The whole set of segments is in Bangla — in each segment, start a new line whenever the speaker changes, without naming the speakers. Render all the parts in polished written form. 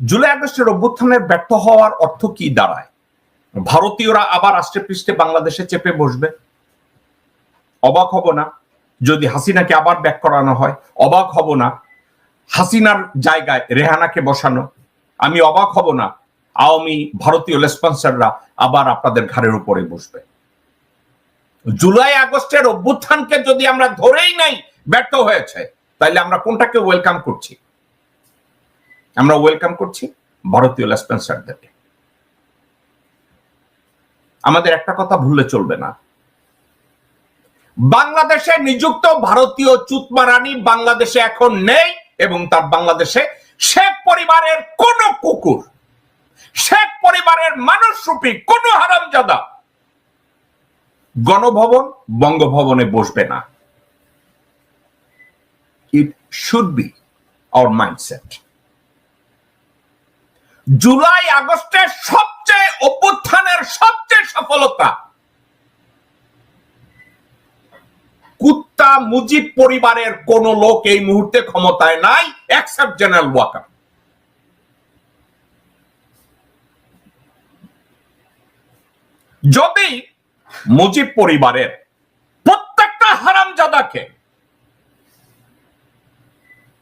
জুলাই আগস্টের অভ্যুত্থানের ব্যর্থ হওয়ার অর্থ কি দাঁড়ায়? ভারতীয়রা আবার আষ্টে পৃষ্ঠে বাংলাদেশে চেপে বসবে? অবাক হব না যদি হাসিনাকে আবার ব্যাক করানো হয়। অবাক হব না হাসিনার জায়গায় রেহানাকে বসানো। আমি অবাক হব না আওয়ামী ভারতীয় লেসপন্সাররা আবার আপনাদের ঘাড়ের উপরে বসবে। জুলাই আগস্টের অভ্যুত্থানকে যদি আমরা ধরেই নাই ব্যর্থ হয়েছে, তাইলে আমরা কোনটাকে ওয়েলকাম করছি? আমরা ওয়েলকাম করছি ভারতীয় লেসপন্সারদেরকে। আমাদের একটা কথা ভুললে চলবে না, বাংলাদেশে নিযুক্ত ভারতীয় চুতমারানি বাংলাদেশে এখন নেই, এবং তার বাংলাদেশে শেখ পরিবারের কোন কুকুর, শেখ পরিবারের মানুষরূপী কোন হারামজাদা গণভবন বঙ্গভবনে বসবে না। It should be hour mindset. July আগস্টের সবচেয়ে অভ্যুত্থানের সবচেয়ে সফলতা কুত্তা মুজিব পরিবারের কোন লোক এই মুহূর্তে ক্ষমতায় নাই এক্সেপ্ট জেনারেল ওয়াকার। যদি মুজিব পরিবারের প্রত্যেকটা হারামজাদাকে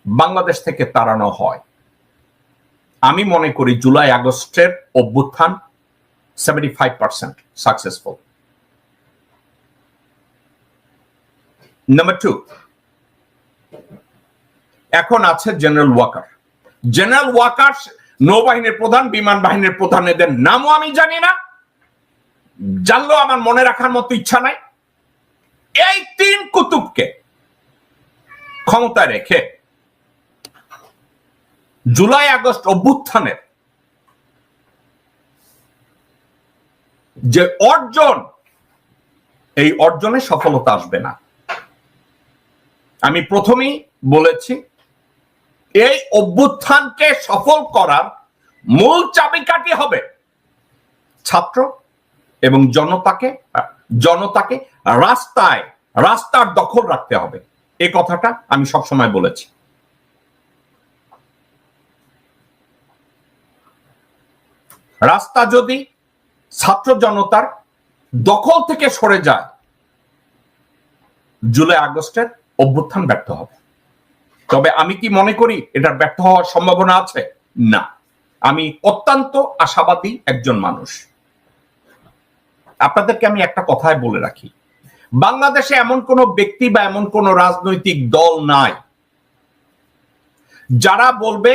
বাংলাদেশ থেকে তাড়ানো হয়, আমি মনে করি জুলাই আগস্টের অভ্যুত্থান 75% সাকসেসফুল। নাম্বার 2, এখন আছে জেনারেল ওয়াকার। জেনারেল ওয়াকার নৌবাহিনীর প্রধান, বিমান বাহিনীর প্রধান, এদের নামও আমি জানি না, জানলেও আমার মনে রাখার মতো ইচ্ছা নাই। এই 3 কুতুবকে ক্ষমতায় রেখে জুলাই আগস্ট অভ্যুত্থানের যে অর্জন, এই অর্জনে সফলতা আসবে না। আমি প্রথমেই বলেছি, এই অভ্যুত্থানকে সফল করার মূল চাবিকাঠি হবে ছাত্র এবং জনতাকে রাস্তার দখল রাখতে হবে। এই কথাটা আমি সবসময় বলেছি। রাস্তা যদি ছাত্র জনতার দখল থেকে সরে যায়, জুলাই আগস্টের অভ্যুত্থান ব্যর্থ হবে। তবে আমি কি মনে করি এটার ব্যর্থ হওয়ার সম্ভাবনা আছে? না, আমি অত্যন্ত আশাবাদী একজন মানুষ। আপনাদেরকে আমি একটা কথাই বলে রাখি, বাংলাদেশে এমন কোন ব্যক্তি বা এমন কোন রাজনৈতিক দল নাই যারা বলবে